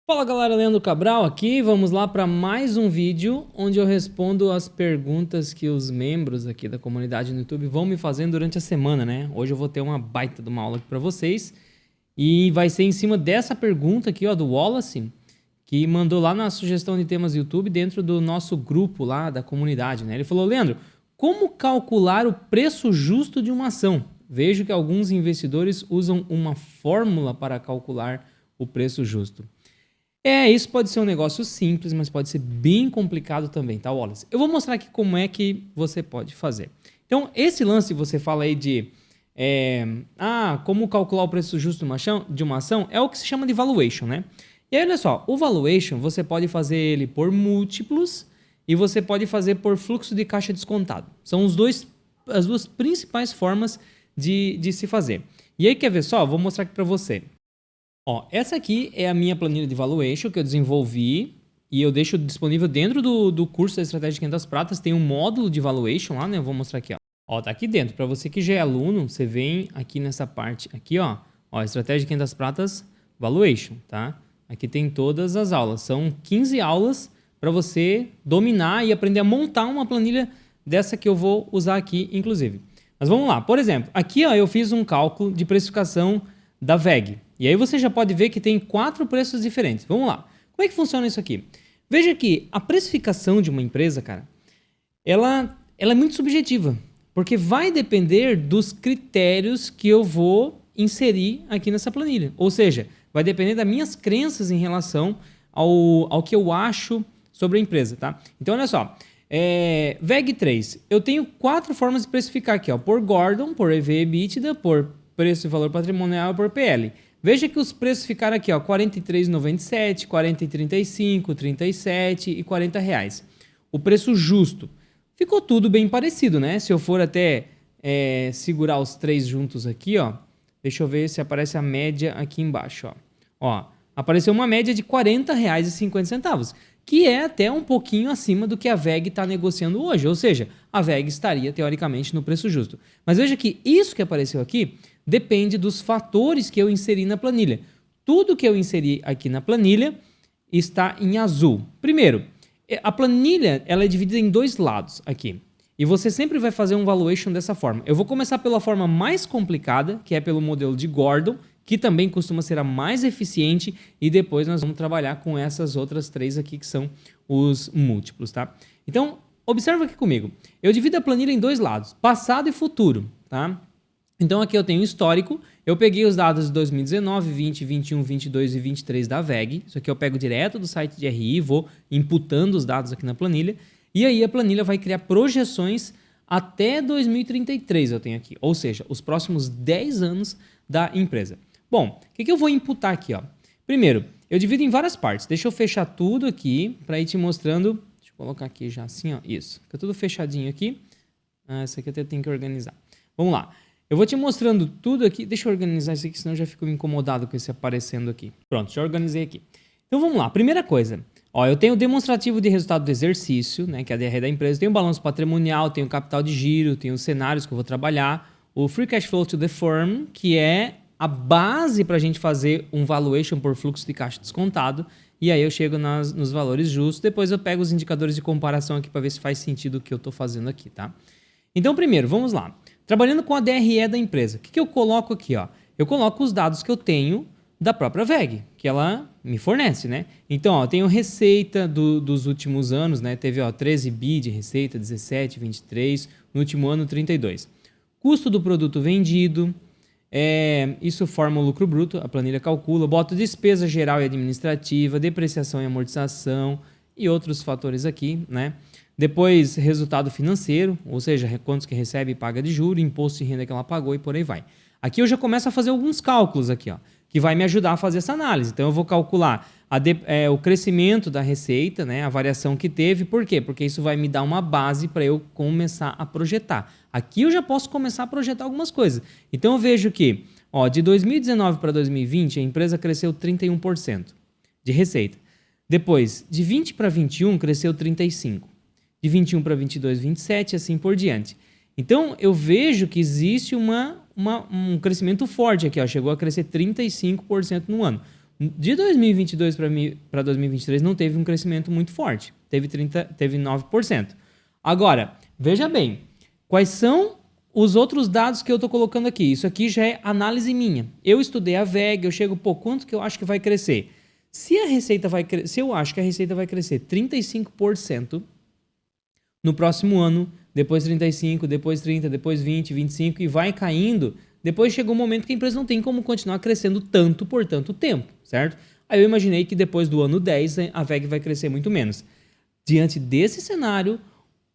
Fala galera, Leandro Cabral aqui, vamos lá para mais um vídeo onde eu respondo as perguntas que os membros aqui da comunidade no YouTube vão me fazendo durante a semana, né? Hoje eu vou ter uma baita de uma aula aqui para vocês e vai ser em cima dessa pergunta aqui, ó, do Wallace, que mandou lá na sugestão de temas do YouTube dentro do nosso grupo lá da comunidade, né? Ele falou: Leandro, como calcular o preço justo de uma ação? Vejo que alguns investidores usam uma fórmula para calcular o preço justo. Isso pode ser um negócio simples, mas pode ser bem complicado também, tá, Wallace? Eu vou mostrar aqui como é que você pode fazer. Então, esse lance você fala aí de como calcular o preço justo de uma ação é o que se chama de valuation, né? E aí, olha só, o valuation você pode fazer ele por múltiplos e você pode fazer por fluxo de caixa descontado. São as duas principais formas de se fazer. E aí, quer ver só? Vou mostrar aqui para você. Ó, essa aqui é a minha planilha de valuation que eu desenvolvi e eu deixo disponível dentro do curso da Estratégia de 500 Pratas. Tem um módulo de valuation lá, né? Eu vou mostrar aqui, ó. Ó, tá aqui dentro. Para você que já é aluno, você vem aqui nessa parte aqui, ó. Ó, Estratégia de 500 Pratas Valuation, tá? Aqui tem todas as aulas. São 15 aulas para você dominar e aprender a montar uma planilha dessa que eu vou usar aqui, inclusive. Mas vamos lá. Por exemplo, aqui, ó, eu fiz um cálculo de precificação da VEG. E aí você já pode ver que tem 4 preços diferentes. Vamos lá. Como é que funciona isso aqui? Veja que a precificação de uma empresa, cara, ela é muito subjetiva. Porque vai depender dos critérios que eu vou inserir aqui nessa planilha. Ou seja, vai depender das minhas crenças em relação ao que eu acho sobre a empresa, tá? Então, olha só. VEG 3. Eu tenho 4 formas de precificar aqui, ó. Por Gordon, por EV/EBITDA, por preço e valor patrimonial e por PL. Veja que os preços ficaram aqui, ó, R$ 43,97, R$ 40,35, R$ 37 e R$ 40 reais. O preço justo. Ficou tudo bem parecido, né? Se eu for até segurar os 3 juntos aqui, ó, deixa eu ver se aparece a média aqui embaixo, ó. Ó, apareceu uma média de R$ 40,50, que é até um pouquinho acima do que a VEG está negociando hoje. Ou seja, a VEG estaria, teoricamente, no preço justo. Mas veja que isso que apareceu aqui depende dos fatores que eu inseri na planilha. Tudo que eu inseri aqui na planilha está em azul. Primeiro, a planilha ela é dividida em 2 lados aqui. E você sempre vai fazer um valuation dessa forma. Eu vou começar pela forma mais complicada, que é pelo modelo de Gordon, que também costuma ser a mais eficiente, e depois nós vamos trabalhar com essas outras 3 aqui, que são os múltiplos, tá? Então, observa aqui comigo. Eu divido a planilha em 2 lados, passado e futuro, tá? Então aqui eu tenho histórico, eu peguei os dados de 2019, 20, 21, 22 e 23 da VEG, isso aqui eu pego direto do site de RI, vou imputando os dados aqui na planilha, e aí a planilha vai criar projeções até 2033 eu tenho aqui, ou seja, os próximos 10 anos da empresa. Bom, o que eu vou imputar aqui, ó? Primeiro, eu divido em várias partes, deixa eu fechar tudo aqui para ir te mostrando, deixa eu colocar aqui já assim, ó, isso, fica tudo fechadinho aqui, isso aqui eu até tenho que organizar. Vamos lá. Eu vou te mostrando tudo aqui. Deixa eu organizar isso aqui, senão eu já fico incomodado com esse aparecendo aqui. Pronto, já organizei aqui. Então vamos lá. Primeira coisa. Ó, eu tenho o demonstrativo de resultado do exercício, né, que é a DR da empresa. Tenho o balanço patrimonial, tenho o capital de giro, tenho os cenários que eu vou trabalhar. O Free Cash Flow to the Firm, que é a base para a gente fazer um valuation por fluxo de caixa descontado. E aí eu chego nos valores justos. Depois eu pego os indicadores de comparação aqui para ver se faz sentido o que eu estou fazendo aqui, tá? Então primeiro, vamos lá. Trabalhando com a DRE da empresa, o que eu coloco aqui? Ó? Eu coloco os dados que eu tenho da própria VEG, que ela me fornece, né? Então, ó, eu tenho receita dos últimos anos, né? Teve 13 bi de receita, 17, 23, no último ano 32. Custo do produto vendido, isso forma o lucro bruto, a planilha calcula, boto despesa geral e administrativa, depreciação e amortização e outros fatores aqui, né? Depois, resultado financeiro, ou seja, quantos que recebe e paga de juros, imposto de renda que ela pagou e por aí vai. Aqui eu já começo a fazer alguns cálculos aqui, ó, que vai me ajudar a fazer essa análise. Então eu vou calcular o crescimento da receita, né, a variação que teve. Por quê? Porque isso vai me dar uma base para eu começar a projetar. Aqui eu já posso começar a projetar algumas coisas. Então eu vejo que, ó, de 2019 para 2020, a empresa cresceu 31% de receita. Depois, de 20 para 21, cresceu 35%. De 21 para 22, 27, assim por diante. Então, eu vejo que existe um crescimento forte aqui, ó, chegou a crescer 35% no ano. De 2022 para 2023 não teve um crescimento muito forte, teve 9%. Agora, veja bem, quais são os outros dados que eu estou colocando aqui? Isso aqui já é análise minha. Eu estudei a VEG, eu chego, quanto que eu acho que vai crescer? Se eu acho que a receita vai crescer 35% no próximo ano, depois 35%, depois 30%, depois 20%, 25% e vai caindo, depois chegou um momento que a empresa não tem como continuar crescendo tanto por tanto tempo, certo? Aí eu imaginei que depois do ano 10 a VEG vai crescer muito menos. Diante desse cenário,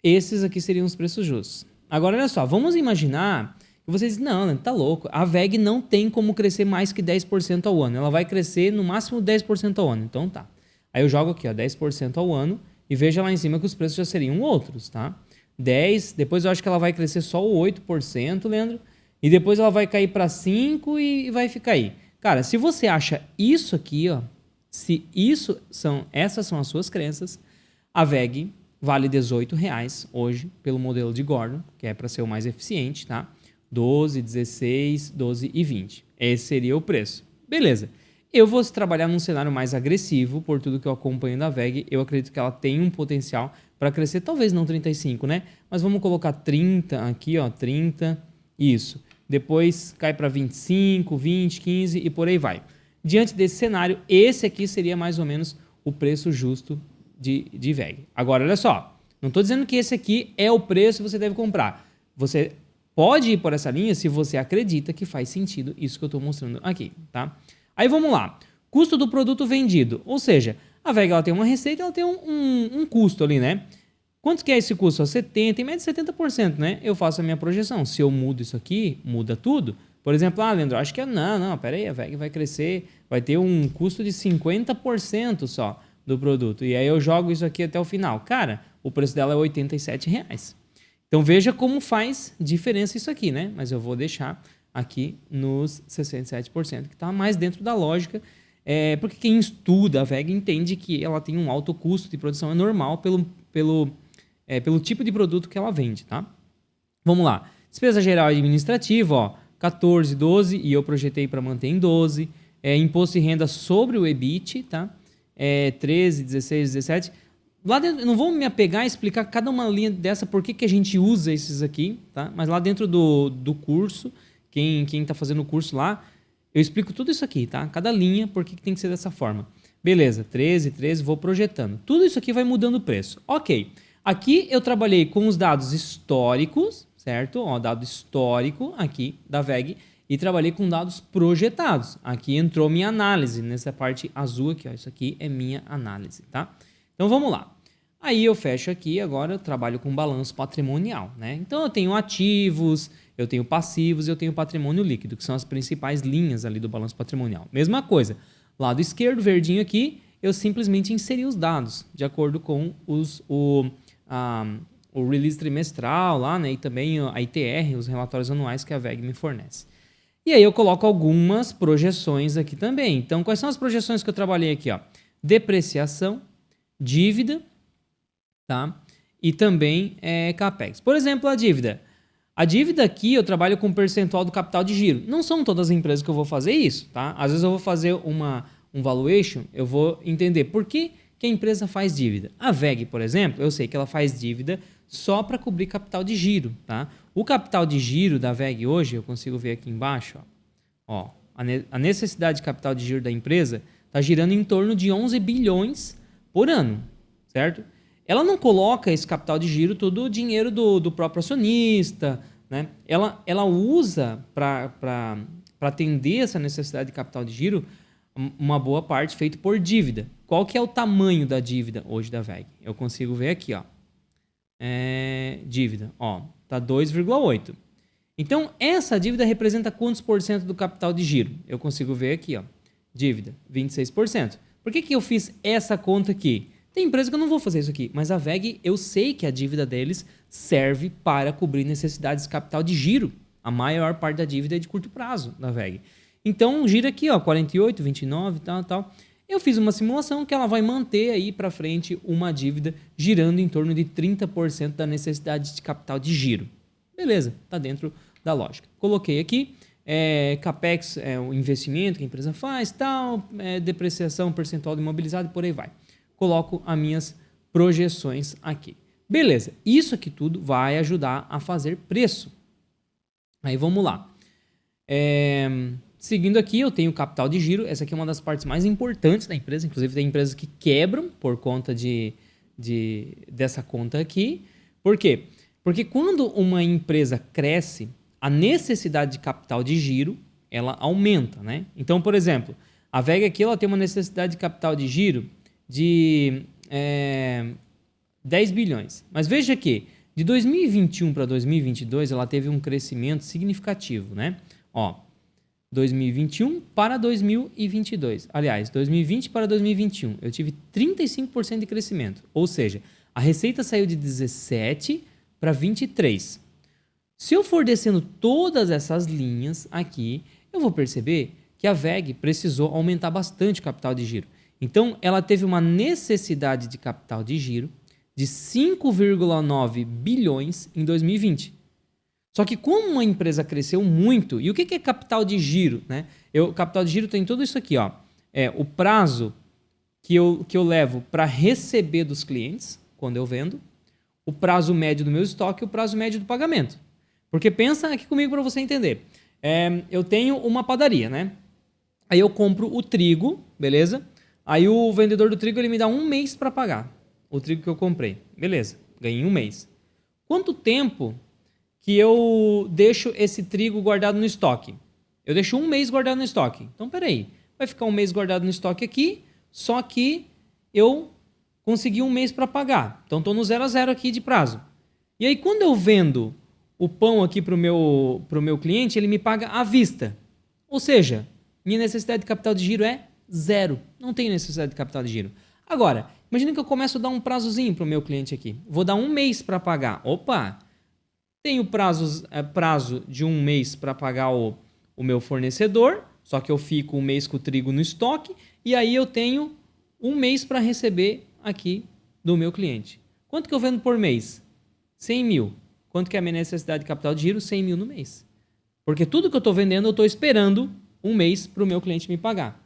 esses aqui seriam os preços justos. Agora, olha só, vamos imaginar que vocês dizem, não, tá louco, a VEG não tem como crescer mais que 10% ao ano, ela vai crescer no máximo 10% ao ano, então tá. Aí eu jogo aqui, ó, 10% ao ano e veja lá em cima que os preços já seriam outros, tá? 10, depois eu acho que ela vai crescer só o 8%, Leandro, e depois ela vai cair para 5% e vai ficar aí. Cara, se você acha isso aqui, ó, se essas são as suas crenças, a VEG vale R$18 hoje pelo modelo de Gordon, que é para ser o mais eficiente, tá? 12, 16, 12 e 20. Esse seria o preço. Beleza. Eu vou trabalhar num cenário mais agressivo, por tudo que eu acompanho da VEG. Eu acredito que ela tem um potencial para crescer, talvez não 35, né? Mas vamos colocar 30 aqui, ó, 30, isso. Depois cai para 25, 20, 15 e por aí vai. Diante desse cenário, esse aqui seria mais ou menos o preço justo de VEG. Agora, olha só, não estou dizendo que esse aqui é o preço que você deve comprar. Você pode ir por essa linha se você acredita que faz sentido isso que eu estou mostrando aqui, tá? Aí vamos lá. Custo do produto vendido. Ou seja, a VEG ela tem uma receita, ela tem um custo ali, né? Quanto que é esse custo? 70%, em média 70%, né? Eu faço a minha projeção. Se eu mudo isso aqui, muda tudo. Por exemplo, Leandro, acho que não, pera aí, a VEG vai crescer, vai ter um custo de 50% só do produto. E aí eu jogo isso aqui até o final. Cara, o preço dela é R$87. Então veja como faz diferença isso aqui, né? Mas eu vou deixar aqui nos 67%, que está mais dentro da lógica. Porque quem estuda a VEG entende que ela tem um alto custo de produção, é normal pelo tipo de produto que ela vende, tá? Vamos lá. Despesa geral administrativa, ó, 14, 12, e eu projetei para manter em 12. Imposto de renda sobre o EBIT, tá? 13, 16, 17. Lá dentro, eu não vou me apegar a explicar cada uma linha dessa, por que a gente usa esses aqui, tá? Mas lá dentro do curso, quem está fazendo o curso lá, eu explico tudo isso aqui, tá? Cada linha, por que tem que ser dessa forma. Beleza, 13, vou projetando. Tudo isso aqui vai mudando o preço. Ok. Aqui eu trabalhei com os dados históricos, certo? Ó, dado histórico aqui da VEG, e trabalhei com dados projetados. Aqui entrou minha análise, nessa parte azul aqui, ó. Isso aqui é minha análise, tá? Então vamos lá. Aí eu fecho aqui, agora eu trabalho com balanço patrimonial, né? Então eu tenho ativos, eu tenho passivos e eu tenho patrimônio líquido, que são as principais linhas ali do balanço patrimonial. Mesma coisa, lado esquerdo, verdinho aqui, eu simplesmente inseri os dados de acordo com o release trimestral lá, né? E também a ITR, os relatórios anuais que a VEG me fornece. E aí eu coloco algumas projeções aqui também. Então, quais são as projeções que eu trabalhei aqui, ó? Depreciação, dívida, tá? E também CAPEX. Por exemplo, a dívida. A dívida aqui eu trabalho com percentual do capital de giro. Não são todas as empresas que eu vou fazer isso, tá? Às vezes eu vou fazer um valuation, eu vou entender por que a empresa faz dívida. A VEG, por exemplo, eu sei que ela faz dívida só para cobrir capital de giro, tá? O capital de giro da VEG hoje, eu consigo ver aqui embaixo, ó, a necessidade de capital de giro da empresa está girando em torno de 11 bilhões por ano, certo? Ela não coloca esse capital de giro todo o dinheiro do próprio acionista, né? Ela usa para atender essa necessidade de capital de giro uma boa parte feito por dívida. Qual que é o tamanho da dívida hoje da VEG? Eu consigo ver aqui, ó. Dívida, ó, tá 2,8. Então, essa dívida representa quantos por cento do capital de giro? Eu consigo ver aqui, ó. Dívida, 26%. Por que eu fiz essa conta aqui? Tem empresa que eu não vou fazer isso aqui, mas a VEG, eu sei que a dívida deles serve para cobrir necessidades de capital de giro. A maior parte da dívida é de curto prazo da VEG. Então, gira aqui, ó, 48, 29, tal. Eu fiz uma simulação que ela vai manter aí para frente uma dívida girando em torno de 30% da necessidade de capital de giro. Beleza, tá dentro da lógica. Coloquei aqui, CAPEX é o investimento que a empresa faz, tal, depreciação percentual do imobilizado e por aí vai. Coloco as minhas projeções aqui. Beleza, isso aqui tudo vai ajudar a fazer preço. Aí vamos lá. Seguindo aqui, eu tenho capital de giro. Essa aqui é uma das partes mais importantes da empresa. Inclusive, tem empresas que quebram por conta dessa conta aqui. Por quê? Porque quando uma empresa cresce, a necessidade de capital de giro, ela aumenta, né? Então, por exemplo, a VEG aqui ela tem uma necessidade de capital de giro de 10 bilhões. Mas veja que de 2021 para 2022 ela teve um crescimento significativo, né? Ó, 2021 para 2022. Aliás, 2020 para 2021. Eu tive 35% de crescimento. Ou seja, a receita saiu de 17 para 23. Se eu for descendo todas essas linhas aqui, eu vou perceber que a VEG precisou aumentar bastante o capital de giro. Então, ela teve uma necessidade de capital de giro de 5,9 bilhões em 2020. Só que como uma empresa cresceu muito, e o que é capital de giro? Né? Capital de giro tem tudo isso aqui, ó. O prazo que eu levo para receber dos clientes, quando eu vendo, o prazo médio do meu estoque e o prazo médio do pagamento. Porque pensa aqui comigo para você entender. Eu tenho uma padaria, né? Aí eu compro o trigo, beleza? Aí o vendedor do trigo ele me dá 1 mês para pagar o trigo que eu comprei. Beleza, ganhei 1 mês. Quanto tempo que eu deixo esse trigo guardado no estoque? Eu deixo 1 mês guardado no estoque. Então, peraí. Vai ficar 1 mês guardado no estoque aqui, só que eu consegui 1 mês para pagar. Então, estou no 0 a 0 aqui de prazo. E aí, quando eu vendo o pão aqui para o meu cliente, ele me paga à vista. Ou seja, minha necessidade de capital de giro é 0. Não tenho necessidade de capital de giro. Agora, imagina que eu começo a dar um prazozinho para o meu cliente aqui. Vou dar 1 mês para pagar. Opa! Tenho prazo de 1 mês para pagar o meu fornecedor, só que eu fico 1 mês com o trigo no estoque, e aí eu tenho 1 mês para receber aqui do meu cliente. Quanto que eu vendo por mês? 100 mil. Quanto que é a minha necessidade de capital de giro? 100 mil no mês. Porque tudo que eu estou vendendo, eu estou esperando 1 mês para o meu cliente me pagar.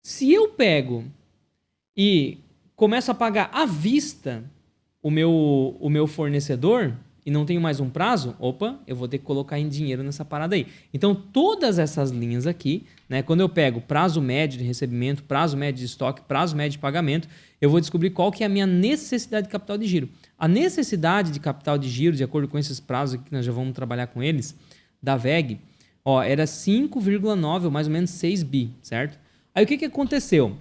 Se eu pego e começo a pagar à vista o meu fornecedor e não tenho mais um prazo, opa, eu vou ter que colocar em dinheiro nessa parada aí. Então, todas essas linhas aqui, né, quando eu pego prazo médio de recebimento, prazo médio de estoque, prazo médio de pagamento, eu vou descobrir qual que é a minha necessidade de capital de giro. A necessidade de capital de giro, de acordo com esses prazos aqui que nós já vamos trabalhar com eles, da VEG, era 5,9 ou mais ou menos 6 bi, certo? Aí o que aconteceu?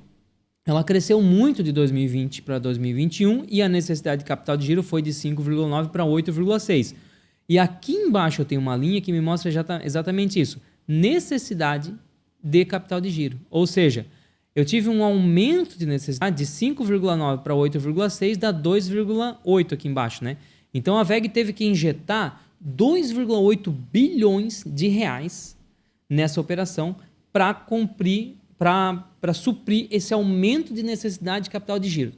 Ela cresceu muito de 2020 para 2021 e a necessidade de capital de giro foi de 5,9 para 8,6. E aqui embaixo eu tenho uma linha que me mostra exatamente isso. Necessidade de capital de giro. Ou seja, eu tive um aumento de necessidade de 5,9 para 8,6, dá 2,8 aqui embaixo, né? Então a VEG teve que injetar 2,8 bilhões de reais nessa operação para suprir esse aumento de necessidade de capital de giro.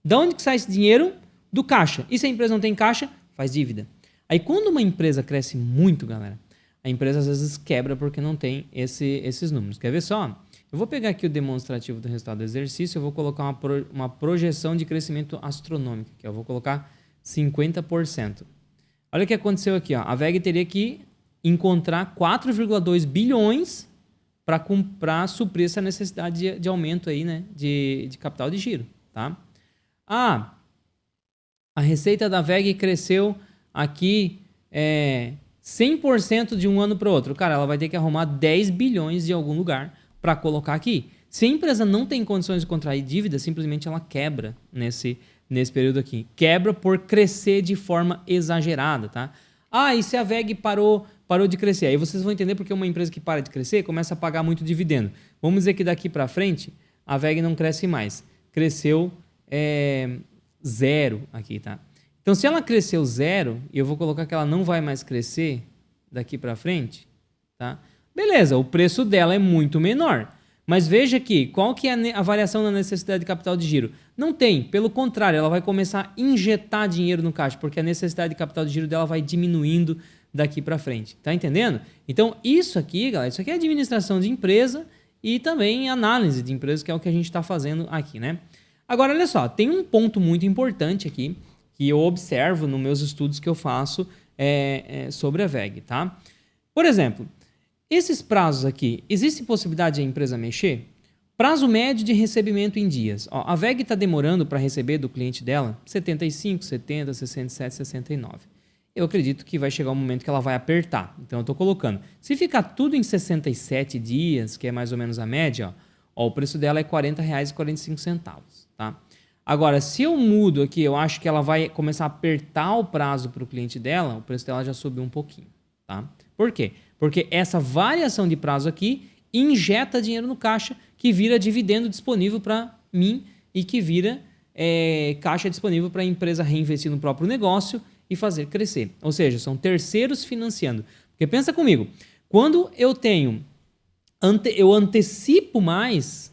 Da onde que sai esse dinheiro? Do caixa. E se a empresa não tem caixa? Faz dívida. Aí quando uma empresa cresce muito, galera, a empresa às vezes quebra porque não tem esses números. Quer ver só? Eu vou pegar aqui o demonstrativo do resultado do exercício, eu vou colocar uma projeção de crescimento astronômico, que eu vou colocar 50%. Olha o que aconteceu aqui, ó. A VEG teria que encontrar 4,2 bilhões para suprir essa necessidade de aumento aí, né, de capital de giro, tá? A receita da VEG cresceu aqui 100% de um ano para o outro. Cara, ela vai ter que arrumar 10 bilhões de algum lugar para colocar aqui. Se a empresa não tem condições de contrair dívida, simplesmente ela quebra nesse período aqui. Quebra por crescer de forma exagerada, tá? E se a VEG parou de crescer? Aí vocês vão entender porque uma empresa que para de crescer começa a pagar muito dividendo. Vamos dizer que daqui para frente a VEG não cresce mais. Cresceu 0 aqui, tá? Então, se ela cresceu 0, e eu vou colocar que ela não vai mais crescer daqui para frente, tá? Beleza, o preço dela é muito menor. Mas veja aqui, qual que é a variação na necessidade de capital de giro? Não tem, pelo contrário, ela vai começar a injetar dinheiro no caixa, porque a necessidade de capital de giro dela vai diminuindo daqui para frente. Tá entendendo? Então, isso aqui, galera, isso aqui é administração de empresa e também análise de empresa, que é o que a gente está fazendo aqui, né? Agora, olha só, tem um ponto muito importante aqui que eu observo nos meus estudos que eu faço sobre a VEG, tá? Por exemplo, esses prazos aqui, existe possibilidade de a empresa mexer? Prazo médio de recebimento em dias. Ó, a VEG está demorando para receber do cliente dela 75, 70, 67, 69. Eu acredito que vai chegar um momento que ela vai apertar. Então eu estou colocando. Se ficar tudo em 67 dias, que é mais ou menos a média, ó, o preço dela é R$ 40,45. Tá? Agora, se eu mudo aqui, eu acho que ela vai começar a apertar o prazo para o cliente dela, o preço dela já subiu um pouquinho. Tá? Por quê? Porque essa variação de prazo aqui injeta dinheiro no caixa, que vira dividendo disponível para mim e que vira caixa disponível para a empresa reinvestir no próprio negócio e fazer crescer. Ou seja, são terceiros financiando. Porque pensa comigo, quando eu eu antecipo mais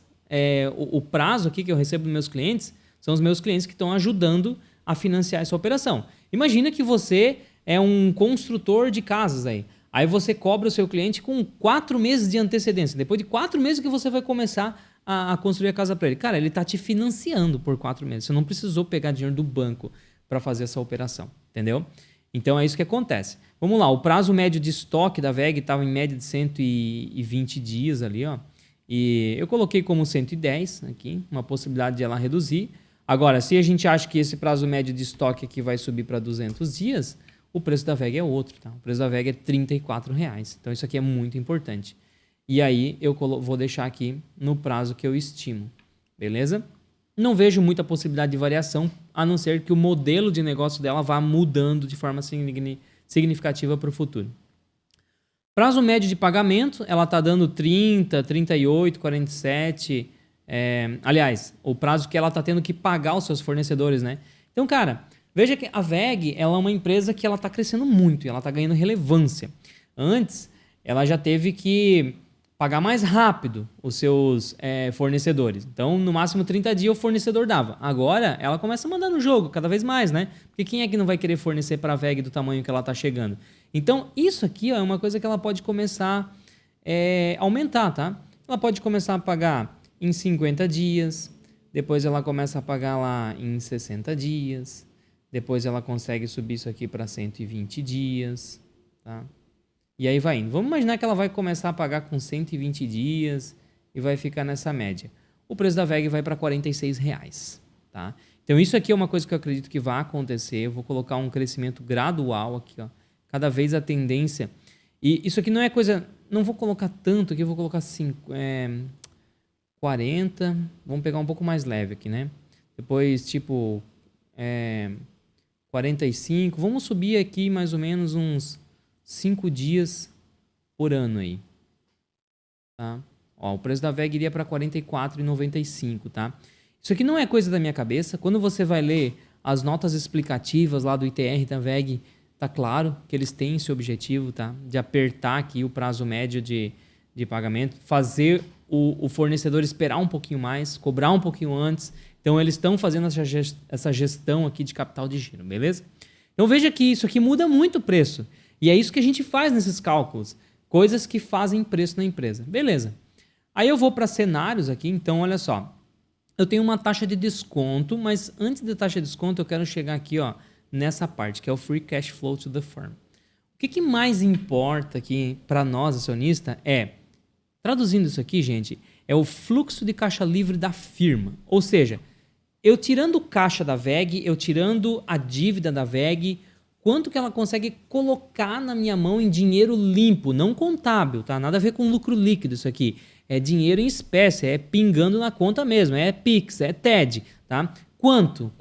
o prazo aqui que eu recebo dos meus clientes, são os meus clientes que estão ajudando a financiar essa operação. Imagina que você é um construtor de casas aí. Aí você cobra o seu cliente com 4 meses de antecedência. Depois de 4 meses que você vai começar a construir a casa para ele. Cara, ele está te financiando por 4 meses. Você não precisou pegar dinheiro do banco para fazer essa operação, entendeu? Então é isso que acontece. Vamos lá, o prazo médio de estoque da VEG estava em média de 120 dias ali, ó. E eu coloquei como 110 aqui, uma possibilidade de ela reduzir. Agora, se a gente acha que esse prazo médio de estoque aqui vai subir para 200 dias, o preço da VEG é outro, tá? O preço da VEG é R$ 34,00. Então isso aqui é muito importante. E aí eu vou deixar aqui no prazo que eu estimo, beleza? Não vejo muita possibilidade de variação, a não ser que o modelo de negócio dela vá mudando de forma significativa para o futuro. Prazo médio de pagamento, ela está dando 30, 38, 47. Aliás, o prazo que ela está tendo que pagar os seus fornecedores, né? Então, cara, veja que a VEG ela é uma empresa que ela está crescendo muito e ela está ganhando relevância. Antes, ela já teve que pagar mais rápido os seus fornecedores. Então, no máximo 30 dias o fornecedor dava. Agora, ela começa a mandar no jogo cada vez mais, né? Porque quem é que não vai querer fornecer para a VEG do tamanho que ela está chegando? Então, isso aqui ó, é uma coisa que ela pode começar a aumentar, tá? Ela pode começar a pagar em 50 dias, depois ela começa a pagar lá em 60 dias, depois ela consegue subir isso aqui para 120 dias, tá? E aí vai indo. Vamos imaginar que ela vai começar a pagar com 120 dias e vai ficar nessa média. O preço da VEG vai para R$ 46,00, tá? Então isso aqui é uma coisa que eu acredito que vai acontecer. Eu vou colocar um crescimento gradual aqui, ó. Cada vez a tendência. E isso aqui não é coisa... Não vou colocar tanto aqui, eu vou colocar 40. Vamos pegar um pouco mais leve aqui, né? Depois, tipo, 45. Vamos subir aqui mais ou menos uns 5 dias por ano aí, tá? Ó, o preço da VEG iria para R$ 44,95, tá? Isso aqui não é coisa da minha cabeça. Quando você vai ler as notas explicativas lá do ITR da VEG, tá claro que eles têm esse objetivo, tá? De apertar aqui o prazo médio de pagamento, fazer o fornecedor esperar um pouquinho mais, cobrar um pouquinho antes. Então, eles estão fazendo essa gestão aqui de capital de giro, beleza? Então, veja que isso aqui muda muito o preço. E é isso que a gente faz nesses cálculos. Coisas que fazem preço na empresa. Beleza. Aí eu vou para cenários aqui. Então, olha só. Eu tenho uma taxa de desconto, mas antes da taxa de desconto, eu quero chegar aqui ó, nessa parte, que é o Free Cash Flow to the Firm. O que mais importa aqui para nós, acionistas, traduzindo isso aqui, gente, é o fluxo de caixa livre da firma. Ou seja, eu tirando o caixa da VEG, eu tirando a dívida da VEG, quanto que ela consegue colocar na minha mão em dinheiro limpo, não contábil, tá? Nada a ver com lucro líquido isso aqui. É dinheiro em espécie, é pingando na conta mesmo, é Pix, é TED, tá? Quanto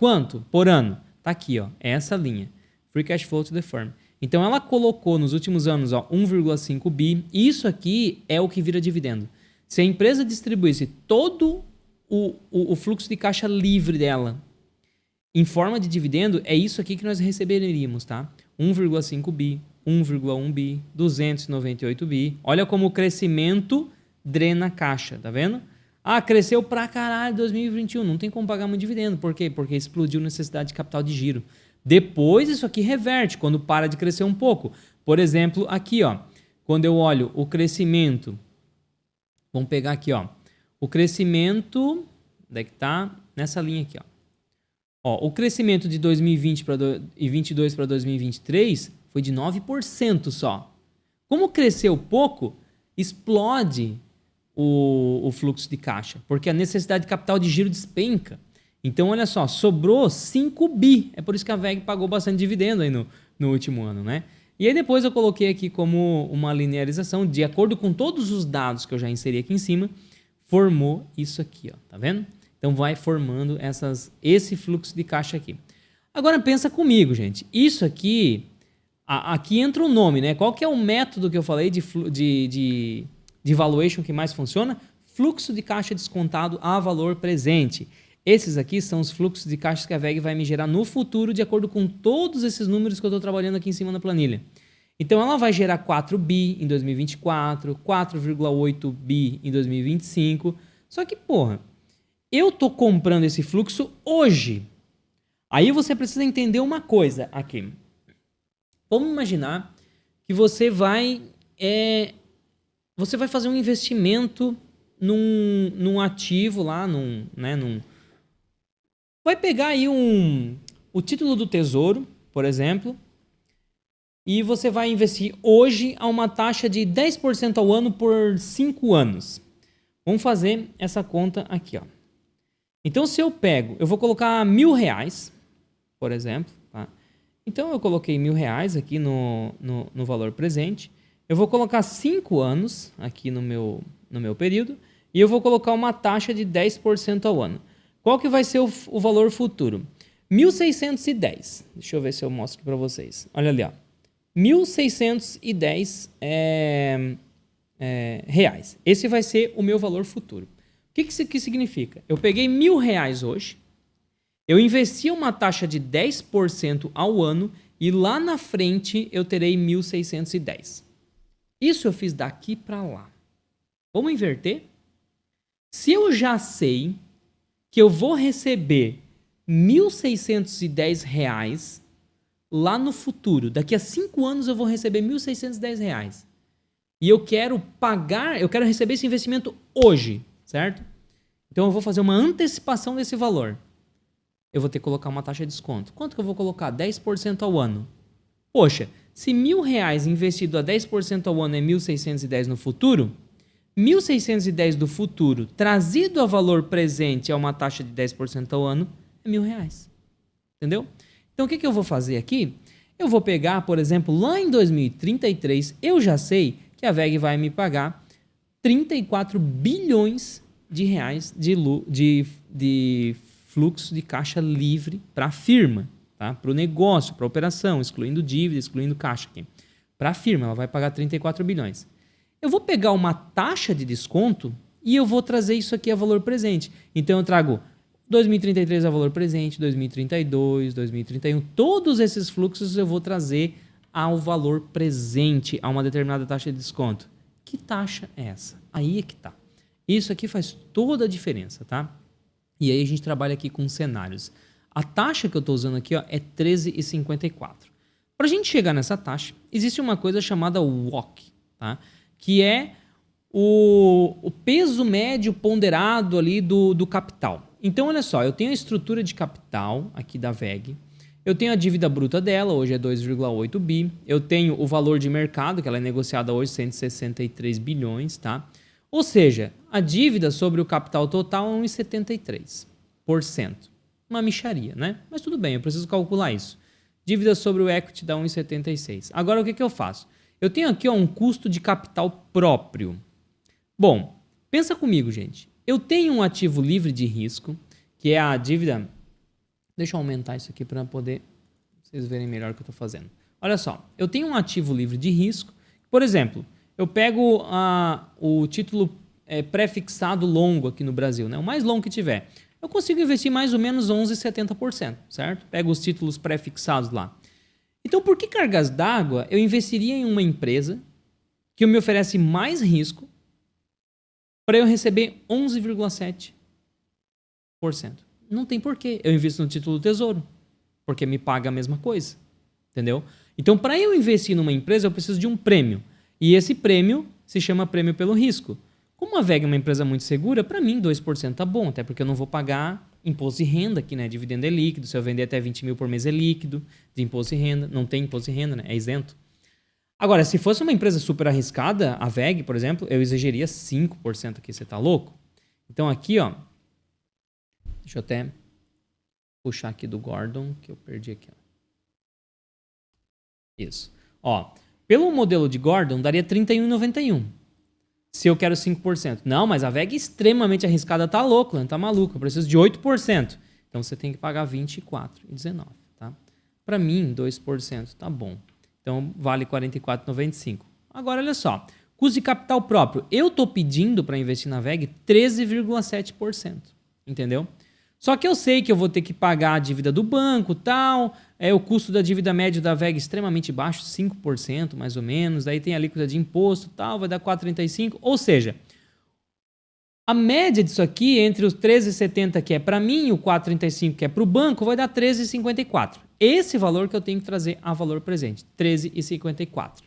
por ano? Tá aqui, ó, é essa linha. Free Cash Flow to the Firm. Então ela colocou nos últimos anos, ó, 1,5 bi. Isso aqui é o que vira dividendo. Se a empresa distribuísse todo o fluxo de caixa livre dela em forma de dividendo, é isso aqui que nós receberíamos, tá? 1,5 bi, 1,1 bi, 298 bi. Olha como o crescimento drena a caixa, tá vendo? Ah, cresceu pra caralho em 2021, não tem como pagar muito dividendo. Por quê? Porque explodiu a necessidade de capital de giro. Depois isso aqui reverte, quando para de crescer um pouco. Por exemplo, aqui, ó, quando eu olho o crescimento, vamos pegar aqui, ó, o crescimento, onde é que tá? Nessa linha aqui, ó. Ó, o crescimento de 2020 para 2022 para 2023 foi de 9% só. Como cresceu pouco, explode o fluxo de caixa, porque a necessidade de capital de giro despenca. Então, olha só, sobrou 5 bi. É por isso que a VEG pagou bastante dividendo aí no último ano, né? E aí depois eu coloquei aqui como uma linearização, de acordo com todos os dados que eu já inseri aqui em cima, formou isso aqui, ó, tá vendo? Então vai formando esse fluxo de caixa aqui. Agora pensa comigo, gente. Isso aqui, aqui entra o nome, né? Qual que é o método que eu falei de valuation que mais funciona? Fluxo de caixa descontado a valor presente. Esses aqui são os fluxos de caixa que a VEG vai me gerar no futuro, de acordo com todos esses números que eu estou trabalhando aqui em cima na planilha. Então ela vai gerar 4 bi em 2024, 4,8 bi em 2025. Só que, porra, eu tô comprando esse fluxo hoje. Aí você precisa entender uma coisa aqui. Vamos imaginar que você vai fazer um investimento num ativo lá, vai pegar aí o título do Tesouro, por exemplo, e você vai investir hoje a uma taxa de 10% ao ano por 5 anos. Vamos fazer essa conta aqui, ó. Então, se eu vou colocar R$1.000, por exemplo, tá? Então, eu coloquei R$1.000 aqui no valor presente. Eu vou colocar 5 anos aqui no meu período e eu vou colocar uma taxa de 10% ao ano. Qual que vai ser o valor futuro? 1.610. Deixa eu ver se eu mostro para vocês. Olha ali, ó. 1.610 reais. Esse vai ser o meu valor futuro. O que isso aqui significa? Eu peguei R$1.000 hoje, eu investi uma taxa de 10% ao ano e lá na frente eu terei 1.610. Isso eu fiz daqui para lá. Vamos inverter? Se eu já sei que eu vou receber R$1.610 lá no futuro, daqui a 5 anos eu vou receber R$1.610. E eu quero receber esse investimento hoje, certo? Então eu vou fazer uma antecipação desse valor. Eu vou ter que colocar uma taxa de desconto. Quanto que eu vou colocar? 10% ao ano. Poxa, se R$1.000 investido a 10% ao ano é 1.610 no futuro, 1.610 do futuro, trazido a valor presente a uma taxa de 10% ao ano, é R$1.000. Entendeu? Então, o que eu vou fazer aqui? Eu vou pegar, por exemplo, lá em 2033, eu já sei que a VEG vai me pagar 34 bilhões de reais de fluxo de caixa livre para a firma, tá? Para o negócio, para a operação, excluindo dívida, excluindo caixa aqui. Para a firma, ela vai pagar 34 bilhões. Eu vou pegar uma taxa de desconto e eu vou trazer isso aqui a valor presente. Então, eu trago 2033 a valor presente, 2032, 2031, todos esses fluxos eu vou trazer ao valor presente, a uma determinada taxa de desconto. Que taxa é essa? Aí é que tá. Isso aqui faz toda a diferença, tá? E aí a gente trabalha aqui com cenários. A taxa que eu estou usando aqui, ó, é 13,54. Para a gente chegar nessa taxa, existe uma coisa chamada WOC, tá? Que é o peso médio ponderado ali do capital. Então, olha só, eu tenho a estrutura de capital aqui da VEG, eu tenho a dívida bruta dela, hoje é 2,8 bi, eu tenho o valor de mercado, que ela é negociada hoje, 163 bilhões, tá? Ou seja, a dívida sobre o capital total é 1,73%. Uma mixaria, né? Mas tudo bem, eu preciso calcular isso. Dívida sobre o equity dá 1,76. Agora, o que eu faço? Eu tenho aqui, ó, um custo de capital próprio. Bom, pensa comigo, gente. Eu tenho um ativo livre de risco, que é a dívida... Deixa eu aumentar isso aqui para poder vocês verem melhor o que eu estou fazendo. Olha só, eu tenho um ativo livre de risco. Por exemplo, eu pego o título pré-fixado longo aqui no Brasil, né? O mais longo que tiver. Eu consigo investir mais ou menos 11,70%, certo? Pego os títulos pré-fixados lá. Então, por que cargas d'água eu investiria em uma empresa que me oferece mais risco para eu receber 11,7%? Não tem porquê. Eu invisto no título do Tesouro, porque me paga a mesma coisa. Entendeu? Então, para eu investir numa empresa, eu preciso de um prêmio. E esse prêmio se chama prêmio pelo risco. Como a VEG é uma empresa muito segura, para mim 2% tá bom, até porque eu não vou pagar imposto de renda aqui, né? Dividendo é líquido, se eu vender até 20 mil por mês é líquido de imposto de renda, não tem imposto de renda, né? É isento. Agora, se fosse uma empresa super arriscada, a VEG, por exemplo, eu exigiria 5% aqui, você tá louco? Então aqui, ó, deixa eu até puxar aqui do Gordon, que eu perdi aqui, ó. Isso. Ó, pelo modelo de Gordon, daria 31,91. Se eu quero 5%. Não, mas a VEG é extremamente arriscada, tá louco, né? Tá maluco. Eu preciso de 8%. Então você tem que pagar 24,19, tá? Para mim, 2% tá bom. Então vale 44,95. Agora olha só, custo de capital próprio. Eu tô pedindo para investir na VEG 13,7%, entendeu? Só que eu sei que eu vou ter que pagar a dívida do banco, tal, o custo da dívida média da VEG extremamente baixo, 5% mais ou menos, daí tem a alíquota de imposto, tal, vai dar 4,35, ou seja, a média disso aqui, entre os 13,70 que é para mim e o 4,35 que é para o banco, vai dar 13,54. Esse valor que eu tenho que trazer a valor presente, 13,54.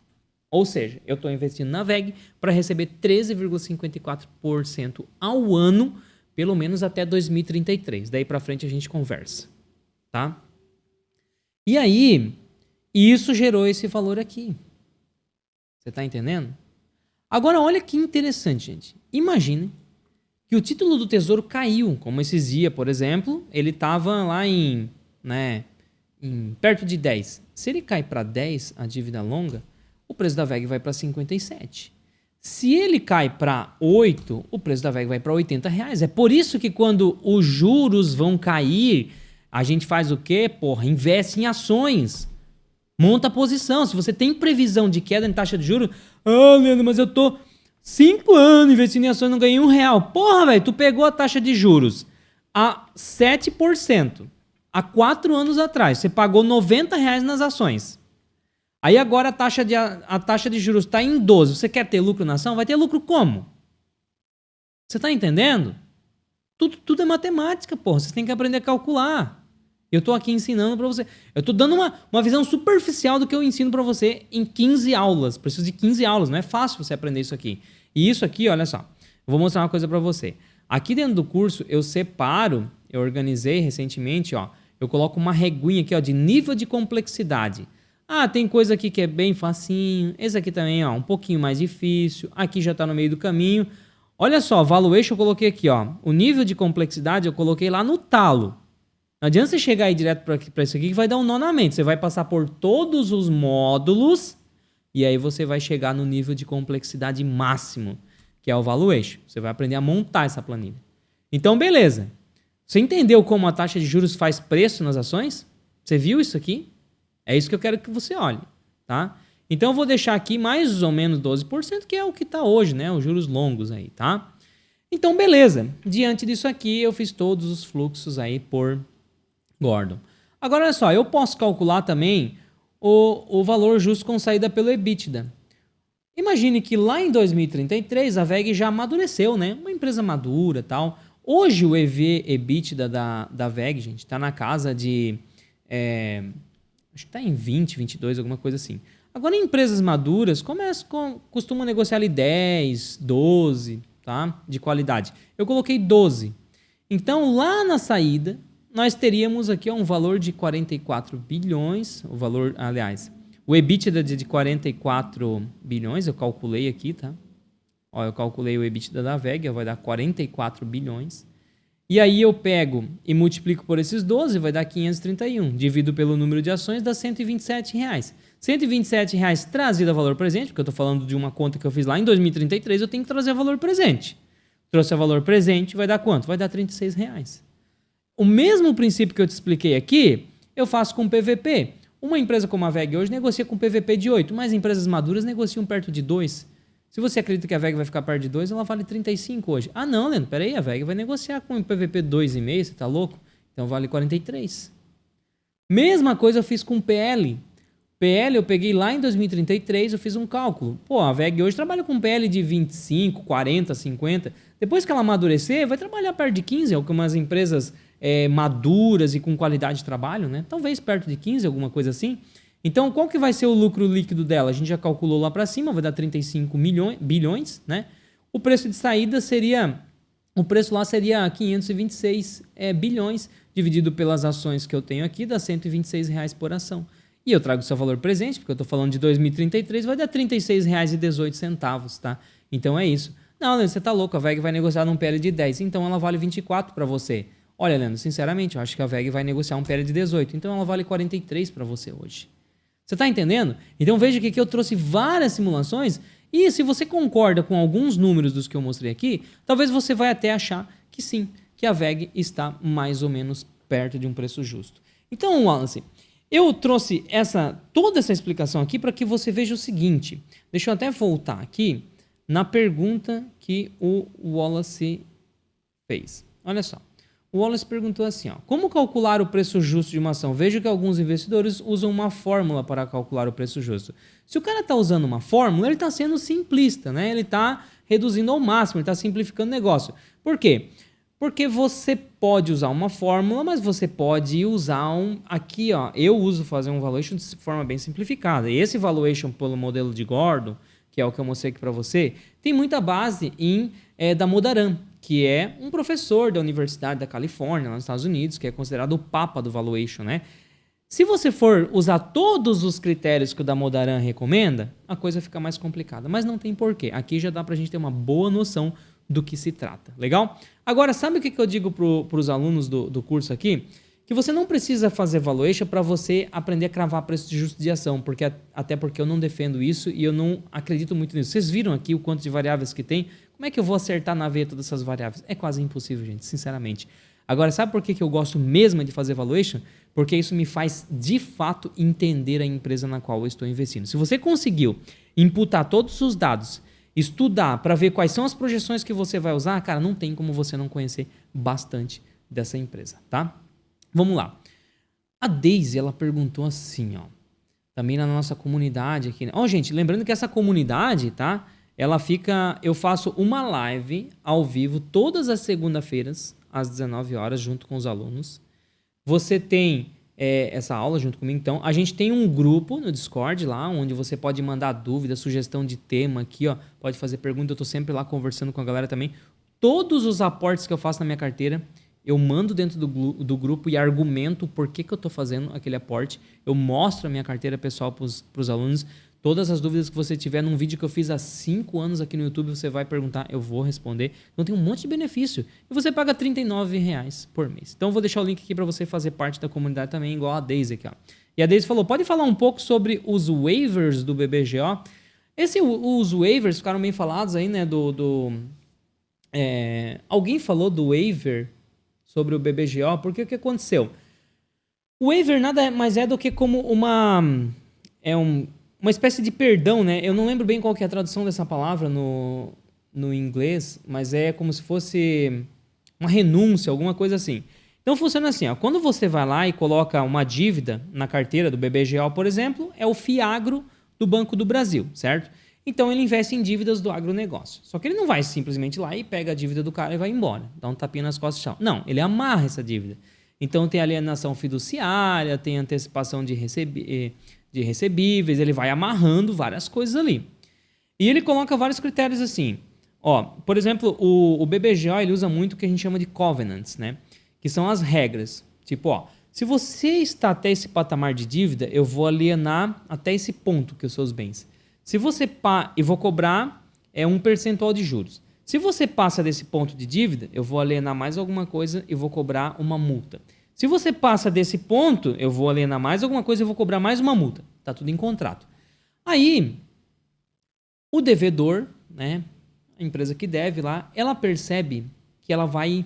Ou seja, eu estou investindo na VEG para receber 13,54% ao ano, pelo menos até 2033. Daí para frente a gente conversa, tá? E aí, isso gerou esse valor aqui. Você tá entendendo? Agora olha que interessante, gente. Imagine que o título do Tesouro caiu, como esses dias, por exemplo, ele estava lá em perto de 10. Se ele cai para 10, a dívida longa, o preço da VEG vai para 57. Se ele cai para 8, o preço da VEG vai para R$80. É por isso que quando os juros vão cair, a gente faz o quê? Porra, investe em ações. Monta a posição. Se você tem previsão de queda em taxa de juros, Leandro, mas eu tô 5 anos investindo em ações e não ganhei R$1. Porra, velho, tu pegou a taxa de juros a 7%. Há 4 anos atrás, você pagou R$90 nas ações. Aí agora a taxa de juros está em 12. Você quer ter lucro na ação? Vai ter lucro como? Você está entendendo? Tudo é matemática, porra. Você tem que aprender a calcular. Eu estou aqui ensinando para você. Eu estou dando uma visão superficial do que eu ensino para você em 15 aulas. Preciso de 15 aulas. Não é fácil você aprender isso aqui. E isso aqui, olha só. Eu vou mostrar uma coisa para você. Aqui dentro do curso eu separo, eu organizei recentemente, ó. Eu coloco uma reguinha aqui, ó, de nível de complexidade. Tem coisa aqui que é bem facinho. Esse aqui também, ó, um pouquinho mais difícil. Aqui já está no meio do caminho. Olha só, valuation eu coloquei aqui, ó. O nível de complexidade eu coloquei lá no talo. Não adianta você chegar aí direto para isso aqui que vai dar um nó na mente. Você vai passar por todos os módulos e aí você vai chegar no nível de complexidade máximo, que é o valuation. Você vai aprender a montar essa planilha. Então, beleza. Você entendeu como a taxa de juros faz preço nas ações? Você viu isso aqui? É isso que eu quero que você olhe, tá? Então eu vou deixar aqui mais ou menos 12%, que é o que está hoje, né? Os juros longos aí, tá? Então, beleza. Diante disso aqui, eu fiz todos os fluxos aí por Gordon. Agora, olha só, eu posso calcular também o valor justo com saída pelo EBITDA. Imagine que lá em 2033 a VEG já amadureceu, né? Uma empresa madura e tal. Hoje o EV/EBITDA da VEG, gente, está na casa de... acho que está em 20, 22, alguma coisa assim. Agora, em empresas maduras, costumam negociar ali 10, 12, tá? De qualidade. Eu coloquei 12. Então, lá na saída, nós teríamos aqui um valor de 44 bilhões. O valor, aliás, o EBITDA de 44 bilhões, eu calculei aqui, tá? Ó, eu calculei o EBITDA da VEG, vai dar 44 bilhões. E aí eu pego e multiplico por esses 12, vai dar 531. Divido pelo número de ações, dá R$127. R$127 trazido a valor presente, porque eu estou falando de uma conta que eu fiz lá em 2033, eu tenho que trazer a valor presente. Trouxe a valor presente, vai dar quanto? Vai dar R$36. O mesmo princípio que eu te expliquei aqui, eu faço com PVP. Uma empresa como a VEG hoje negocia com PVP de 8, mas empresas maduras negociam perto de 2. Se você acredita que a VEG vai ficar perto de 2, ela vale 35 hoje. Não, Leandro, peraí, a VEG vai negociar com um PVP 2,5, você tá louco? Então vale 43. Mesma coisa eu fiz com PL. PL eu peguei lá em 2033, eu fiz um cálculo. Pô, a VEG hoje trabalha com PL de 25, 40, 50. Depois que ela amadurecer, vai trabalhar perto de 15, algumas empresas maduras e com qualidade de trabalho, né? Talvez perto de 15, alguma coisa assim. Então, qual que vai ser o lucro líquido dela? A gente já calculou lá para cima, vai dar 35 bilhões, né? O preço de saída seria... O preço lá seria 526 bilhões, dividido pelas ações que eu tenho aqui, dá R$126 por ação. E eu trago o seu valor presente, porque eu estou falando de 2033, vai dar R$36,18, tá? Então é isso. Não, Leandro, você tá louco, a VEG vai negociar num PL de 10, então ela vale 24 para você. Olha, Leandro, sinceramente, eu acho que a VEG vai negociar um PL de 18, então ela vale 43 para você hoje. Você tá entendendo? Então veja que aqui eu trouxe várias simulações e se você concorda com alguns números dos que eu mostrei aqui, talvez você vai até achar que sim, que a VEG está mais ou menos perto de um preço justo. Então, Wallace, eu trouxe toda essa explicação aqui para que você veja o seguinte. Deixa eu até voltar aqui na pergunta que o Wallace fez. Olha só. O Wallace perguntou assim, ó, como calcular o preço justo de uma ação? Vejo que alguns investidores usam uma fórmula para calcular o preço justo. Se o cara está usando uma fórmula, ele está sendo simplista, né? Ele está reduzindo ao máximo, ele está simplificando o negócio. Por quê? Porque você pode usar uma fórmula, mas você pode usar aqui, ó, eu uso fazer um valuation de forma bem simplificada. E esse valuation pelo modelo de Gordon, que é o que eu mostrei aqui para você, tem muita base da Modaran, que é um professor da Universidade da Califórnia, nos Estados Unidos, que é considerado o papa do valuation, né? Se você for usar todos os critérios que o da Modaran recomenda, a coisa fica mais complicada, mas não tem porquê. Aqui já dá pra gente ter uma boa noção do que se trata, legal? Agora, sabe o que eu digo para os alunos do curso aqui? Que você não precisa fazer valuation para você aprender a cravar preço de justo de ação, até porque eu não defendo isso e eu não acredito muito nisso. Vocês viram aqui o quanto de variáveis que tem? Como é que eu vou acertar na veia todas essas variáveis? É quase impossível, gente, sinceramente. Agora, sabe por que eu gosto mesmo de fazer valuation? Porque isso me faz, de fato, entender a empresa na qual eu estou investindo. Se você conseguiu imputar todos os dados, estudar para ver quais são as projeções que você vai usar, cara, não tem como você não conhecer bastante dessa empresa, tá? Vamos lá. A Daisy, ela perguntou assim, ó, também na nossa comunidade aqui, né? Ó, gente, lembrando que essa comunidade, tá? Eu faço uma live ao vivo todas as segunda-feiras, às 19 horas, junto com os alunos. Você tem essa aula junto comigo, então. A gente tem um grupo no Discord lá, onde você pode mandar dúvida, sugestão de tema aqui, ó. Pode fazer pergunta, eu tô sempre lá conversando com a galera também. Todos os aportes que eu faço na minha carteira, eu mando dentro do grupo e argumento por que eu tô fazendo aquele aporte. Eu mostro a minha carteira pessoal pros alunos. Todas as dúvidas que você tiver num vídeo que eu fiz há 5 anos aqui no YouTube, você vai perguntar, eu vou responder. Então tem um monte de benefício. E você paga R$39 por mês. Então eu vou deixar o link aqui para você fazer parte da comunidade também, igual a Daisy aqui, ó. E a Daisy falou, pode falar um pouco sobre os waivers do BBGO? Os waivers ficaram bem falados aí, né? Alguém falou do waiver sobre o BBGO, porque o que aconteceu? O waiver nada mais é do que como uma espécie de perdão, né? Eu não lembro bem qual que é a tradução dessa palavra no inglês, mas é como se fosse uma renúncia, alguma coisa assim. Então funciona assim, ó, quando você vai lá e coloca uma dívida na carteira do BBGO, por exemplo, é o FIAGRO do Banco do Brasil, certo? Então ele investe em dívidas do agronegócio. Só que ele não vai simplesmente lá e pega a dívida do cara e vai embora, dá um tapinha nas costas e tchau. Não, ele amarra essa dívida. Então tem alienação fiduciária, tem antecipação de recebíveis, ele vai amarrando várias coisas ali. E ele coloca vários critérios assim. Ó, por exemplo, o BBGO ele usa muito o que a gente chama de covenants, né? Que são as regras. Tipo, ó, se você está até esse patamar de dívida, eu vou alienar até esse ponto que são os seus bens. Se você e vou cobrar um percentual de juros. Se você passa desse ponto de dívida, eu vou alienar mais alguma coisa e vou cobrar uma multa. Se você passa desse ponto, eu vou alienar mais alguma coisa e vou cobrar mais uma multa. Tá tudo em contrato. Aí, o devedor, né, a empresa que deve lá, ela percebe que ela vai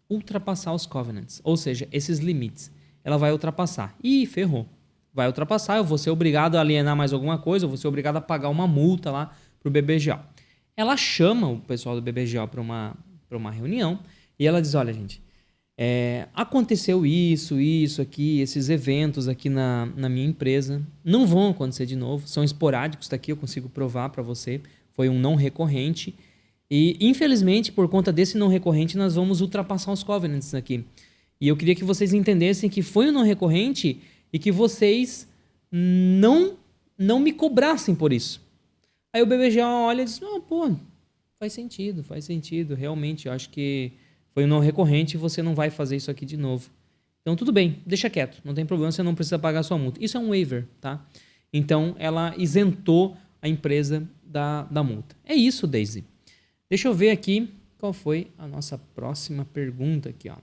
ultrapassar os covenants, ou seja, esses limites. Ela vai ultrapassar. Ih, ferrou. Vai ultrapassar, eu vou ser obrigado a alienar mais alguma coisa, eu vou ser obrigado a pagar uma multa lá pro BBGO. Ela chama o pessoal do BBGO para uma reunião e ela diz, olha, gente, aconteceu isso aqui, esses eventos aqui na minha empresa, não vão acontecer de novo, são esporádicos, tá aqui, eu consigo provar para você, foi um não recorrente e, infelizmente, por conta desse não recorrente, nós vamos ultrapassar os covenants aqui. E eu queria que vocês entendessem que foi um não recorrente e que vocês não me cobrassem por isso. Aí o BBGA olha e diz, não, pô, faz sentido, realmente, eu acho que foi um não recorrente e você não vai fazer isso aqui de novo. Então, tudo bem, deixa quieto, não tem problema, você não precisa pagar a sua multa. Isso é um waiver, tá? Então, ela isentou a empresa da multa. É isso, Daisy. Deixa eu ver aqui qual foi a nossa próxima pergunta aqui, ó.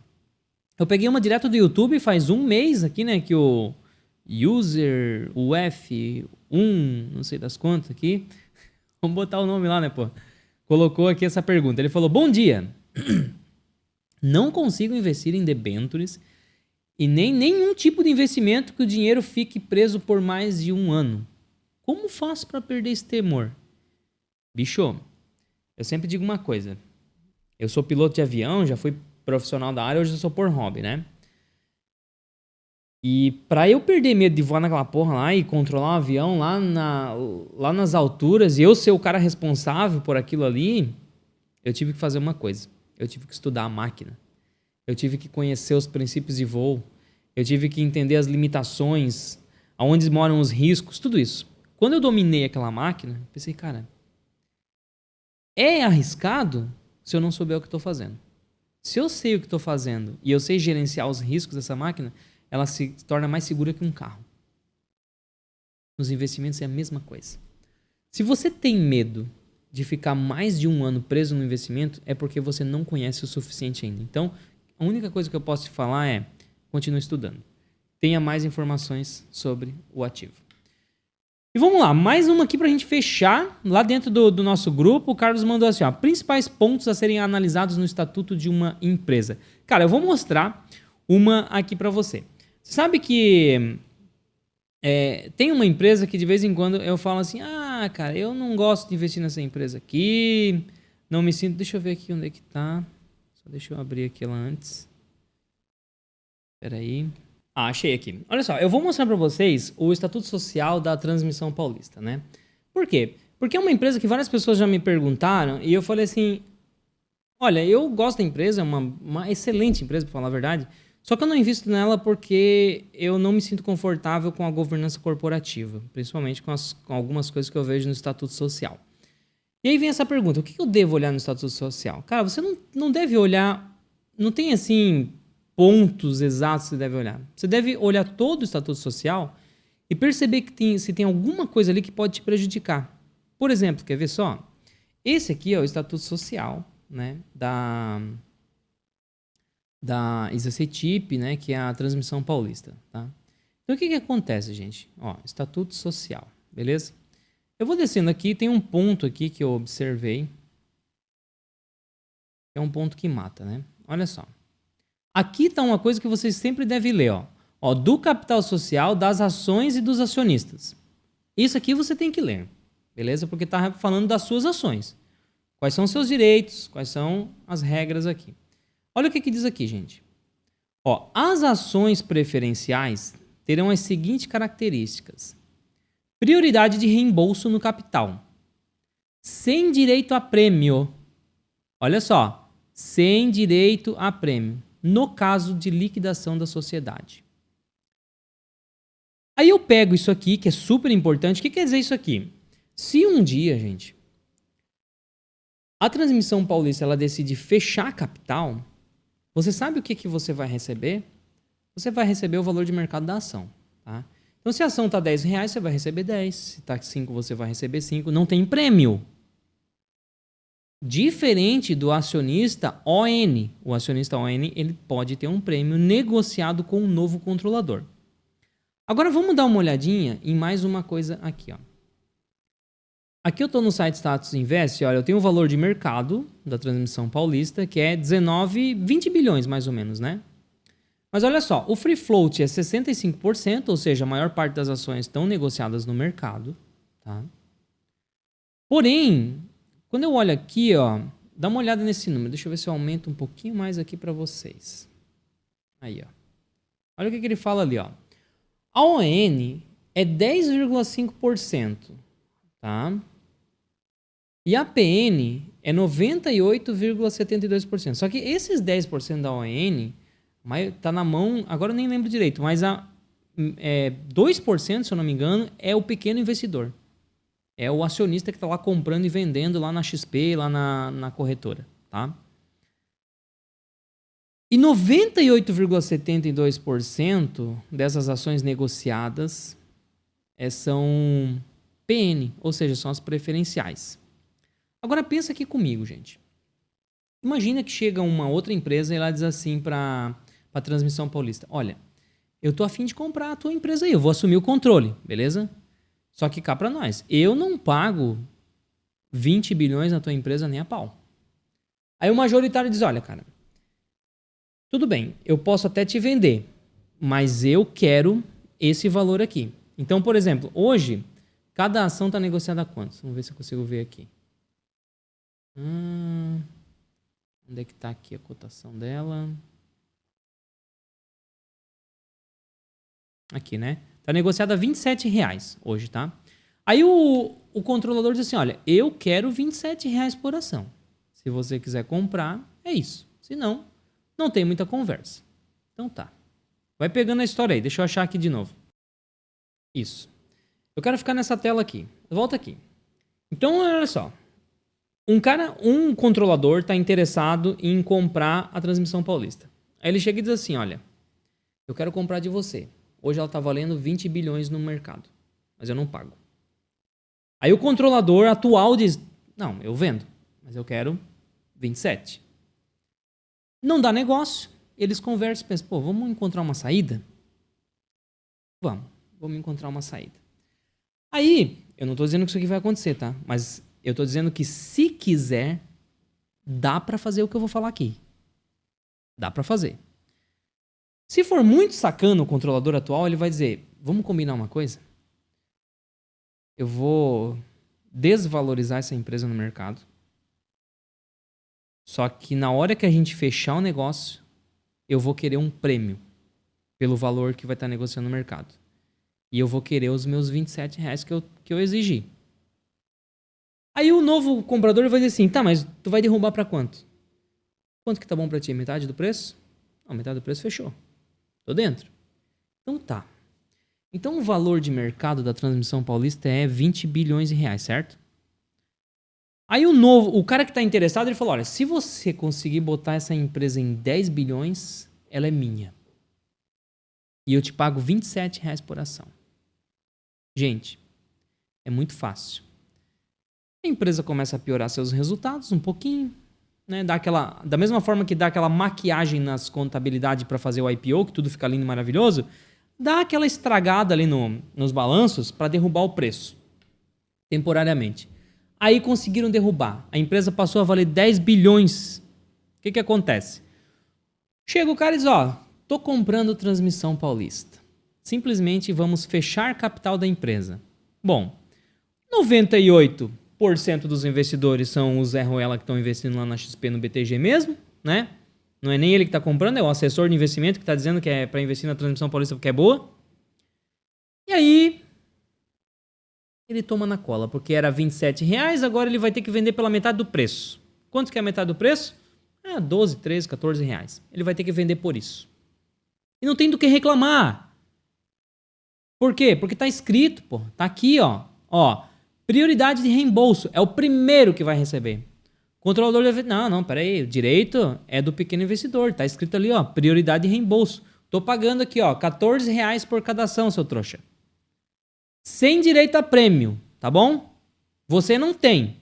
Eu peguei uma direto do YouTube faz um mês aqui, né, que o user UF1, não sei das quantas aqui, vamos botar o nome lá, né, pô? Colocou aqui essa pergunta. Ele falou, bom dia, não consigo investir em debêntures e nem nenhum tipo de investimento que o dinheiro fique preso por mais de um ano. Como faço para perder esse temor? Bicho, eu sempre digo uma coisa. Eu sou piloto de avião, já fui profissional da área, hoje eu sou por hobby, né? E pra eu perder medo de voar naquela porra lá e controlar um avião lá nas alturas e eu ser o cara responsável por aquilo ali, eu tive que fazer uma coisa. Eu tive que estudar a máquina. Eu tive que conhecer os princípios de voo. Eu tive que entender as limitações, aonde moram os riscos, tudo isso. Quando eu dominei aquela máquina, pensei, cara, é arriscado se eu não souber o que estou fazendo. Se eu sei o que estou fazendo e eu sei gerenciar os riscos dessa máquina, ela se torna mais segura que um carro. Nos investimentos é a mesma coisa. Se você tem medo de ficar mais de um ano preso no investimento, é porque você não conhece o suficiente ainda. Então, a única coisa que eu posso te falar é, continue estudando. Tenha mais informações sobre o ativo. E vamos lá, mais uma aqui para a gente fechar. Lá dentro do nosso grupo, o Carlos mandou assim, ó, principais pontos a serem analisados no estatuto de uma empresa. Cara, eu vou mostrar uma aqui para você. Você sabe que tem uma empresa que de vez em quando eu falo assim, ah, cara, eu não gosto de investir nessa empresa aqui, não me sinto... Deixa eu ver aqui onde é que tá. Só deixa eu abrir aqui ela antes. Espera aí. Ah, achei aqui. Olha só, eu vou mostrar para vocês o Estatuto Social da Transmissão Paulista, né? Por quê? Porque é uma empresa que várias pessoas já me perguntaram e eu falei assim, olha, eu gosto da empresa, é uma excelente empresa, para falar a verdade, só que eu não invisto nela porque eu não me sinto confortável com a governança corporativa, principalmente com algumas coisas que eu vejo no Estatuto Social. E aí vem essa pergunta, o que eu devo olhar no Estatuto Social? Cara, você não deve olhar, não tem assim pontos exatos que você deve olhar. Você deve olhar todo o Estatuto Social e perceber que se tem alguma coisa ali que pode te prejudicar. Por exemplo, quer ver só? Esse aqui é o Estatuto Social, né, da ISACETIP, né, que é a Transmissão Paulista, tá? Então, o que acontece, gente? Ó, Estatuto Social, beleza? Eu vou descendo aqui, tem um ponto aqui que eu observei, é um ponto que mata, né? Olha só. Aqui está uma coisa que vocês sempre devem ler, ó. Ó, do capital social, das ações e dos acionistas. Isso aqui você tem que ler, beleza? Porque está falando das suas ações. Quais são os seus direitos, quais são as regras aqui. Olha o que diz aqui, gente. Ó, as ações preferenciais terão as seguintes características. Prioridade de reembolso no capital. Sem direito a prêmio. Olha só. Sem direito a prêmio. No caso de liquidação da sociedade. Aí eu pego isso aqui, que é super importante. O que quer dizer isso aqui? Se um dia, gente, a Transmissão Paulista ela decide fechar a capital, você sabe o que você vai receber? Você vai receber o valor de mercado da ação. Tá? Então, se a ação está R$10, você vai receber 10. Se está 5, você vai receber 5. Não tem prêmio. Diferente do acionista ON. O acionista ON ele pode ter um prêmio negociado com um novo controlador. Agora, vamos dar uma olhadinha em mais uma coisa aqui. Ó. Aqui eu estou no site Status Invest, olha, eu tenho o valor de mercado da Transmissão Paulista, que é 20 bilhões mais ou menos, né? Mas olha só, o free float é 65%, ou seja, a maior parte das ações estão negociadas no mercado, tá? Porém, quando eu olho aqui, ó, dá uma olhada nesse número, deixa eu ver se eu aumento um pouquinho mais aqui para vocês. Aí, ó. Olha o que ele fala ali, ó. A ON é 10,5%. Tá? E a PN é 98,72%. Só que esses 10% da ON tá na mão, agora eu nem lembro direito, mas 2%, se eu não me engano, é o pequeno investidor. É o acionista que está lá comprando e vendendo lá na XP, lá na corretora, tá? E 98,72% dessas ações negociadas são PN, ou seja, são as preferenciais. Agora pensa aqui comigo, gente. Imagina que chega uma outra empresa e ela diz assim para a Transmissão Paulista: olha, eu tô a fim de comprar a tua empresa aí, eu vou assumir o controle, beleza? Só que cá para nós, eu não pago 20 bilhões na tua empresa nem a pau. Aí o majoritário diz: olha, cara, tudo bem, eu posso até te vender, mas eu quero esse valor aqui. Então, por exemplo, hoje, cada ação está negociada a quanto? Vamos ver se eu consigo ver aqui. Onde é que está aqui a cotação dela? Aqui, né? Está negociada a R$27 hoje, tá? Aí o controlador diz assim: olha, eu quero R$27 por ação. Se você quiser comprar, é isso. Se não, não tem muita conversa. Então tá. Vai pegando a história aí. Deixa eu achar aqui de novo. Isso. Eu quero ficar nessa tela aqui. Volta aqui. Então, olha só. Um controlador está interessado em comprar a Transmissão Paulista. Aí ele chega e diz assim: olha, eu quero comprar de você. Hoje ela está valendo 20 bilhões no mercado, mas eu não pago. Aí o controlador atual diz: não, eu vendo, mas eu quero 27. Não dá negócio. Eles conversam e pensam: pô, vamos encontrar uma saída? Vamos encontrar uma saída. Aí, eu não estou dizendo que isso aqui vai acontecer, tá? Mas eu estou dizendo que se quiser, dá para fazer o que eu vou falar aqui. Dá para fazer. Se for muito sacano o controlador atual, ele vai dizer: vamos combinar uma coisa? Eu vou desvalorizar essa empresa no mercado. Só que na hora que a gente fechar o negócio, eu vou querer um prêmio pelo valor que vai estar negociando no mercado. E eu vou querer os meus R$27 que eu exigi. Aí o novo comprador vai dizer assim: tá, mas tu vai derrubar para quanto? Quanto que tá bom para ti? Metade do preço? Não, metade do preço fechou. Tô dentro. Então tá. Então o valor de mercado da Transmissão Paulista é 20 bilhões de reais, certo? Aí o cara que tá interessado, ele falou: olha, se você conseguir botar essa empresa em 10 bilhões, ela é minha. E eu te pago R$27 por ação. Gente, é muito fácil. A empresa começa a piorar seus resultados um pouquinho, né? Da mesma forma que dá aquela maquiagem nas contabilidades para fazer o IPO, que tudo fica lindo e maravilhoso, dá aquela estragada ali nos balanços para derrubar o preço, temporariamente. Aí conseguiram derrubar. A empresa passou a valer 10 bilhões. O que acontece? Chega o cara e diz: ó, tô comprando Transmissão Paulista. Simplesmente vamos fechar capital da empresa. Bom, 98% dos investidores são os Zé Ruela que estão investindo lá na XP, no BTG mesmo, né? Não é nem ele que está comprando, é o assessor de investimento que está dizendo que é para investir na Transmissão Paulista porque é boa. E aí, ele toma na cola, porque era R$27, agora ele vai ter que vender pela metade do preço. Quanto que é a metade do preço? 12, 13, 14 reais. Ele vai ter que vender por isso. E não tem do que reclamar. Por quê? Porque tá escrito, pô. Tá aqui, ó. Prioridade de reembolso. É o primeiro que vai receber. O controlador deve... Não, peraí. O direito é do pequeno investidor. Tá escrito ali, ó. Prioridade de reembolso. Tô pagando aqui, ó. R$14 por cada ação, seu trouxa. Sem direito a prêmio, tá bom? Você não tem.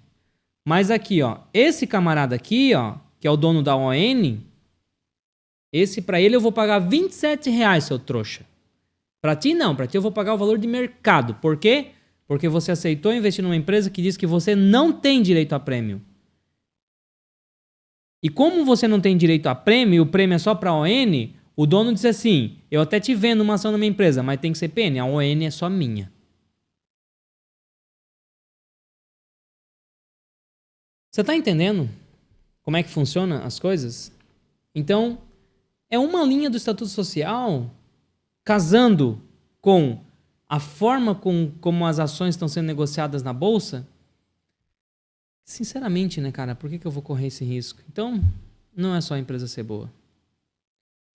Mas aqui, ó. Esse camarada aqui, ó, que é o dono da ON, esse pra ele eu vou pagar R$27, seu trouxa. Pra ti não, pra ti eu vou pagar o valor de mercado. Por quê? Porque você aceitou investir numa empresa que diz que você não tem direito a prêmio. E como você não tem direito a prêmio, e o prêmio é só pra ON, o dono diz assim: eu até te vendo uma ação na minha empresa, mas tem que ser PN, a ON é só minha. Você tá entendendo como é que funciona as coisas? Então, é uma linha do Estatuto Social casando com a forma como as ações estão sendo negociadas na Bolsa. Sinceramente, né, cara? Por que eu vou correr esse risco? Então, não é só a empresa ser boa.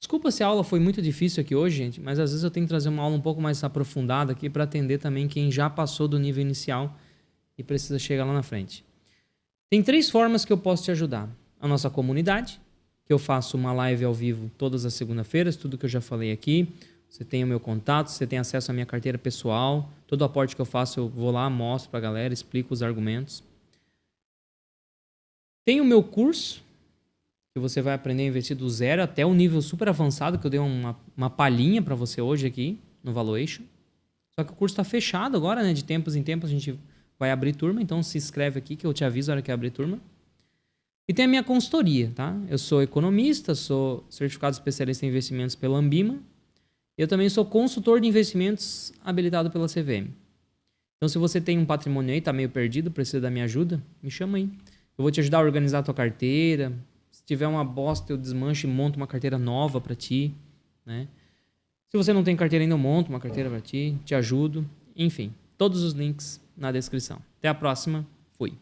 Desculpa se a aula foi muito difícil aqui hoje, gente, mas às vezes eu tenho que trazer uma aula um pouco mais aprofundada aqui para atender também quem já passou do nível inicial e precisa chegar lá na frente. Tem 3 formas que eu posso te ajudar. A nossa comunidade, que eu faço uma live ao vivo todas as segunda-feiras, tudo que eu já falei aqui. Você tem o meu contato, você tem acesso à minha carteira pessoal. Todo aporte que eu faço, eu vou lá, mostro para a galera, explico os argumentos. Tem o meu curso, que você vai aprender a investir do zero até o nível super avançado, que eu dei uma palhinha para você hoje aqui no Valuation. Só que o curso está fechado agora, né? De tempos em tempos a gente vai abrir turma, então se inscreve aqui que eu te aviso a hora que abrir turma. E tem a minha consultoria, tá? Eu sou economista, sou certificado especialista em investimentos pela Ambima. Eu também sou consultor de investimentos habilitado pela CVM. Então se você tem um patrimônio aí, tá meio perdido, precisa da minha ajuda, me chama aí. Eu vou te ajudar a organizar a tua carteira. Se tiver uma bosta, eu desmancho e monto uma carteira nova para ti, né? Se você não tem carteira ainda, eu monto uma carteira para ti, te ajudo. Enfim, todos os links na descrição. Até a próxima. Fui.